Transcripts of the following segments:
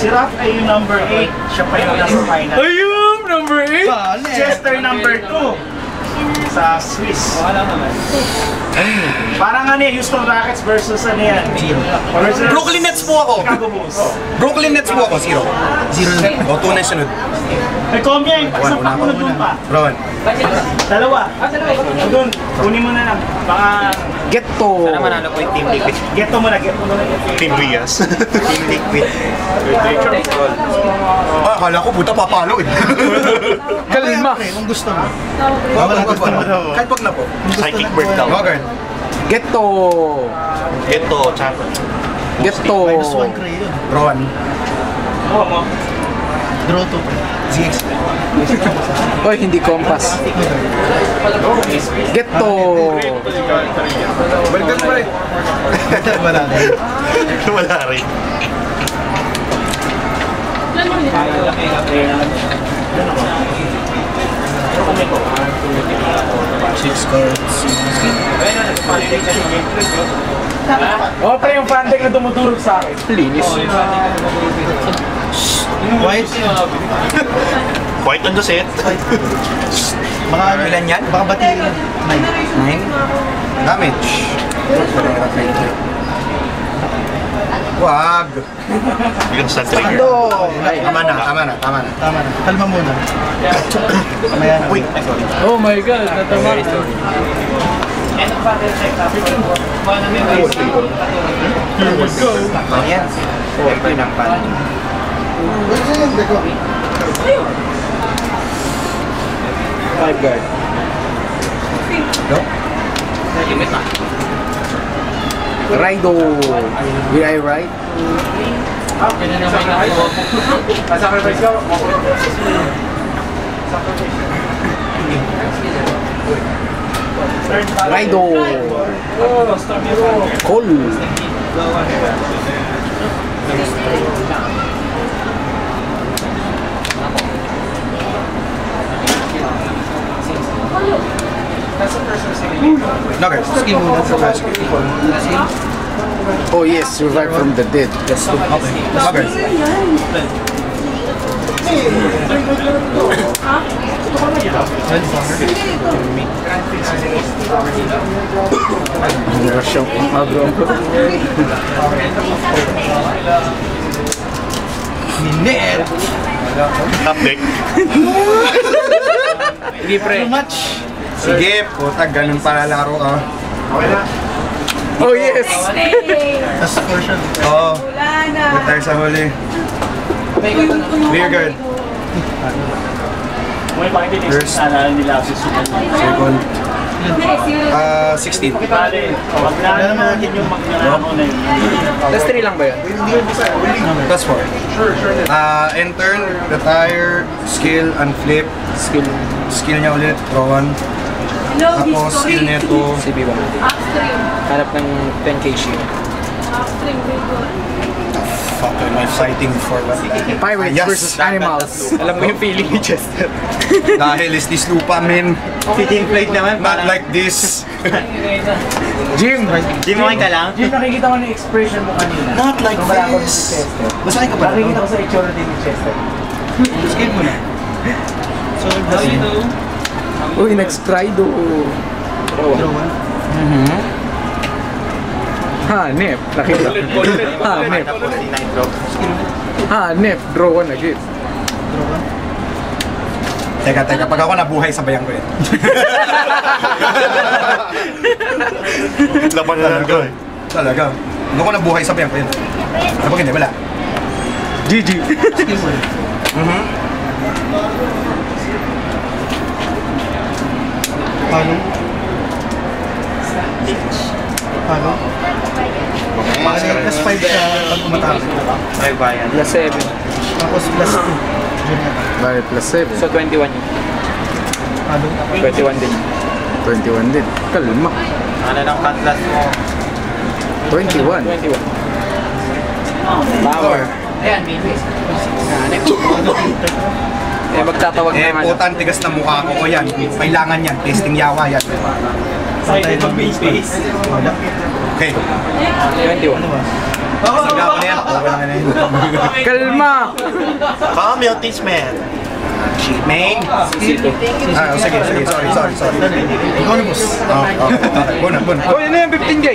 Si Raf ay yung number 8. Siya pa yung nasa final. Ayun! Number 8! Chester number 2. Sa Swiss. Parang ano Houston Rockets versus ano yan? Brooklyn Nets po ako. Chicago Bulls. Brooklyn Nets po ako, 0. 0. O, 2 na yung sunod. May Comyang, isang pa ko na doon pa. Rowan. Dalawa. Doon, kunin mo na lang. Baka... Getto! Sana manalo po yung Team Liquid. Getto mo na. Team Rias. Team Liquid. Akala ko puta papalo eh. Kalma! Kung gusto mo. Kahit pag na po. Psychic breakdown. Okay. Getto! Ito, Chaco. Getto! Rowan. Draw to. ZX. Oy, hindi kompas. Getto! Balikan mo rin. Wala rin. Six cards. Oh, pre, yung fan deck na dumudurog sa akin. Linis. White. White on the set. Mga ilan yan? Baka batiin. 9. Damage. Wag. Biglang sa trigger. Tama na. Tama na. Kalma muna. Mamaya na. Uy. Oh my God, natama. Ayan. Temple ng pan. Five guard. No? Raido. Will I ride? Raido. Cole. No guys. Skill muna sa first. Oh yes, survive from the dead. That's the Okay. siyang agro. Minute. Top deck. Hindi pre. Too much. Sige, puta, ganun pala laro ah. Oh yes. Last portion. Oo. Good tayo sa huli. Rear guard. May pakitinis na nila si Second. 16. Bale, wag na natin yung magnanamo na yun. Plus 3 lang ba yun? Plus 4. Enter, retire, skill, unflip. Skill niya ulit, draw 1. Tapos skill nito. CB1. Hanap ng 10k shield. Fuck, am I fighting for what? Pirates Yes. versus animals. Alam mo yung feeling ni Chester. Dahil is this lupa, men. Fitting plate naman. Not like this. Jim! Jim, okay ka lang? Jim, nakikita ko na yung expression mo kanina. Not like Nung malapit si this. Chester. Masakit ka ba? Nakikita ko sa itsura din ni Chester. Skill mo na. So, Uy, next try do. Hanep. Nakita. Hanep. Hanep. Draw 1 again. Teka, pag ako nabuhay, sabayan ko yan. Laban na lang ko eh. Talaga. Pag ako nabuhay, sabayan ko yan. Kapag hindi, wala. GG. Paano? Paano? Plus 5 siya pag umatake. Ay, bayan. Plus 7. Tapos plus 2. Bale, plus 7. So, 21 yun. Paano? 21 din. 21 din. Kalma. Ano ng cutlass mo? 21. 21. Power. Ayan, maybe. Eh, magtatawag Eh, ng putan, tigas na mukha ko yan. Kailangan yan. Testing yawa yan. Side mag-base. Okay. 21. Saga ko na yan. Okay na yan. Kalma! Baka Miltis, man. Cheat, man. Sige. Sorry. Ikaw na, boss. Buna. Oh, yun na yung 15K.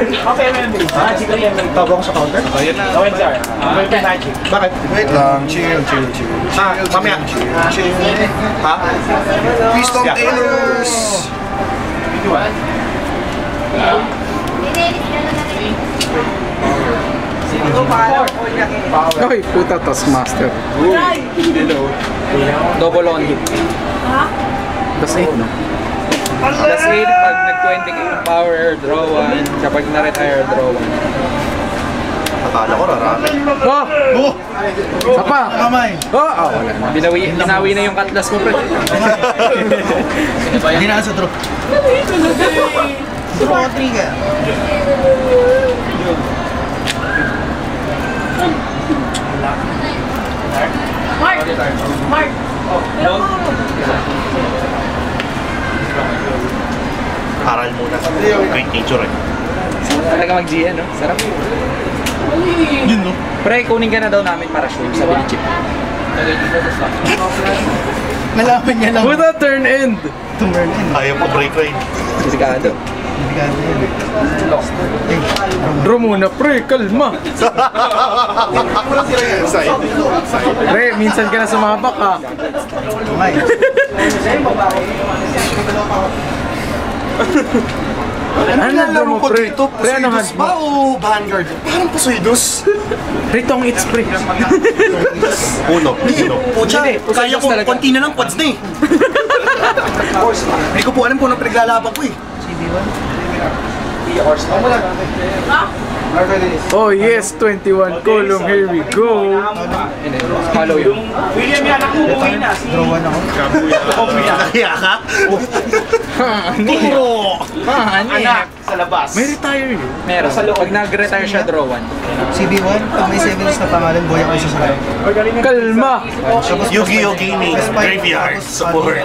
Okay, man. Magic lang yan. Tago ako sa counter? Ayun na. Gawin, sir. Magic. Bakit? Wait lang. Chill. Mamaya. Chill. Ha? Feast of Taylors! Ay, puta, Taskmaster. Double on hit. Das 8, no? Plus 8 pag nag-20k yung power, draw 1. Kapag na-retire, draw 1. Akala ko rarami. Oh! Sapa! Kamay! Oh, wala na. Binawi na yung cutlass mo, pre. Hindi na sa drop. Drop 3 ka. Mark! Aral muna. Great nature eh. Talaga mag-GN, no? Sarap. Yun no? Pre, kunin ka na daw namin para sure. Sabi ni Chip. Nalaman niya lang. Puta, turn end! Turn in. Ayaw pa break eh. Sigado. Draw muna, pre, kalma! Pre, minsan ka na sumabak, ha? Kamay. Ano na draw mo, pre? Pre, ano hand mo? o Vanguard? Parang Poseidus. Pre, tong it's pre. Uno. Pucha, kaya ko, konti na lang, quads na eh. Hindi ko po alam kung anong pinaglalaban ko eh. Oh yes, 21 column, here we go! Follow yun. William yan, ako umuwi na. Drawan ako. Kaya ka? Turo! Anak, sa labas. May retire yun. Meron. Pag nag-retire siya, draw 1. CB1, pag may 7s na pangalan, boy ako isa sa lahat. Kalma! Yu-Gi-Oh! Gaming, Graveyard, Support.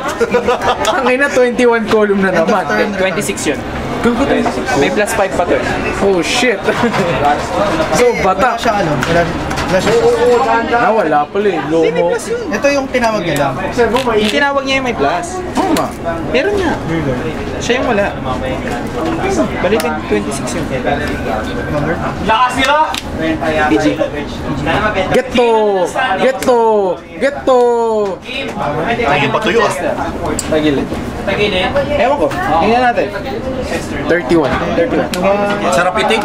Ang ina, 21 column na naman. 26 yun. Gago tayo. May plus 5 pa to. Oh shit! So, bata. Wala siya ano, wala siya. Wala pala eh. Lomo. Ito yung tinawag niya lang. Yung tinawag niya yung may plus. Oo nga. Meron niya. Siya yung wala. Balik 26 yun. Lakas nila! PG. Get to! Get to! Get to! Lagi patuyo ah. Tagilid. Tagilid. Ewan ko. Tingnan natin. 31. Sarap itik.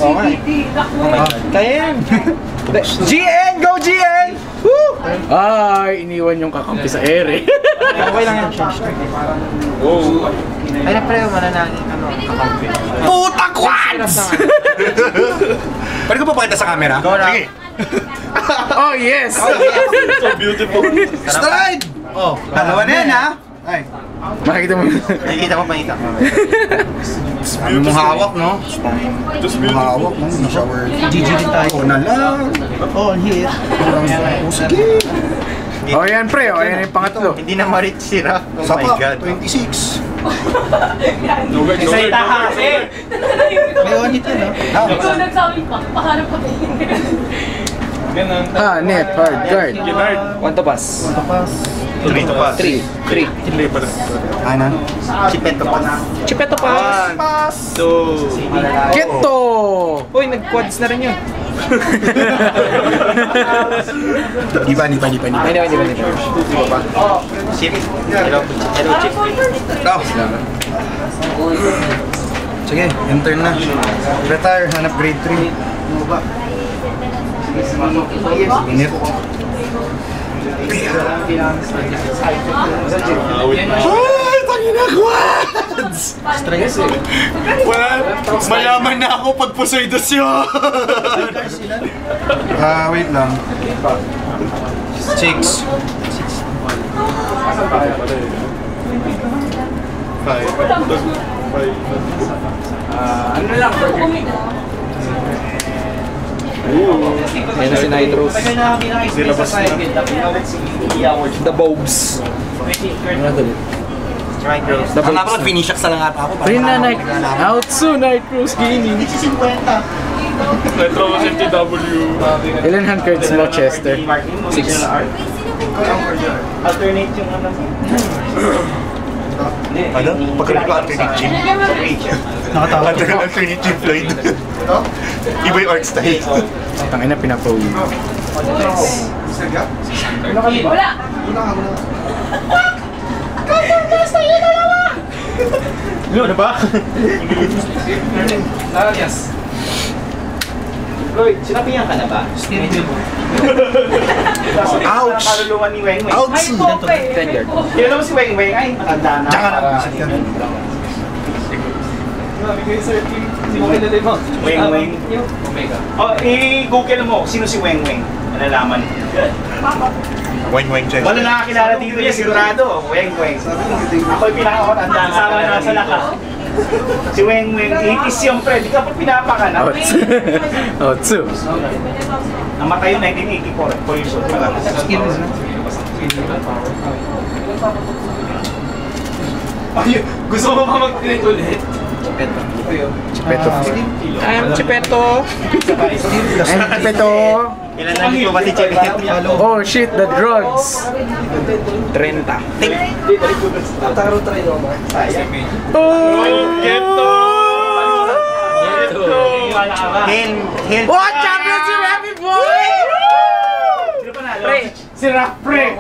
Oo nga. Kaya yan. GN! Go GN! Woo! Ay, iniwan yung kakampi sa ere. Okay lang yan. Ay na pre, mananangin kakampi. Puta quads! Pwede ko pa pakita sa camera? Sige. Oh yes! So beautiful. Stride! Oh, dalawa na yan ha? Ay. Makikita mo. Nakikita ko pakita. Ano mong hawak, no? Just hawak, no? Hindi siya word. GG din tayo. Oh, na lang. Oh, here. Oh, sige. Oh yan pre, oh yan yung pangatlo. Hindi na ma-reach si Ra. Oh my Sapa, God. 26. Salita ka kasi. May onit yun, ha? Ikaw nagsabi pa, paharap pa Ah, net, hard, guard. One to pass. Tapas. 3 to pass. 3. Ano? Chipeto pass. Chipeto pass. Pass. Get to! Uy, nag-quads na rin yun. Di ba? Ay, di ba? Chip. Hello, Chip. Sige, intern na. Retire, hanap grade 3. Init. Ay, tangina quads! Stress eh. Mayaman na ako pag Poseidus yun! Wait lang. 6. 5. Ano lang, Yan na si Nitros. The Bobs. Ang nga pala, finisher sa lang ata ako. Rin na night. Out soon, Night Cruise Gaming. Retro 50W. Ilan hand cards mo, Chester? 6. Alternate yung ano. Ano? Pagkalit ko alternate gym. Alternate gym Floyd. Iba yung art style. Tangina, pinapawi. Wala! Ano ba? Yes. Lloyd, sinabihan ka na ba? Ouch! Kaluluwa ni Weng Weng. Ouch! Ay, pope! Kilala mo si Weng Weng? Ay, matanda na. Diyan ka na. Weng Weng. Oh, i-google mo, sino si Weng Weng? Malalaman. Weng Chester. Wala nakakilala dito niya, sigurado. Weng Weng. Ako'y pinakamatanda nga. Kasama na sa lakas. Si Weng Weng, 80s yung pre. Di ka pa pinapakanap. Otsu. Namatay yung 1984. 4 years old pa lang. Ay, gusto mo ba mag-create ulit? Chipeto. I'm Chipeto. Chipeto. Ilan na dito ba si Chevette? Oh shit, the drugs. 30. Oh! Geto! Hell. What championship, happy boy! Sino panalo? Si Rock Pre.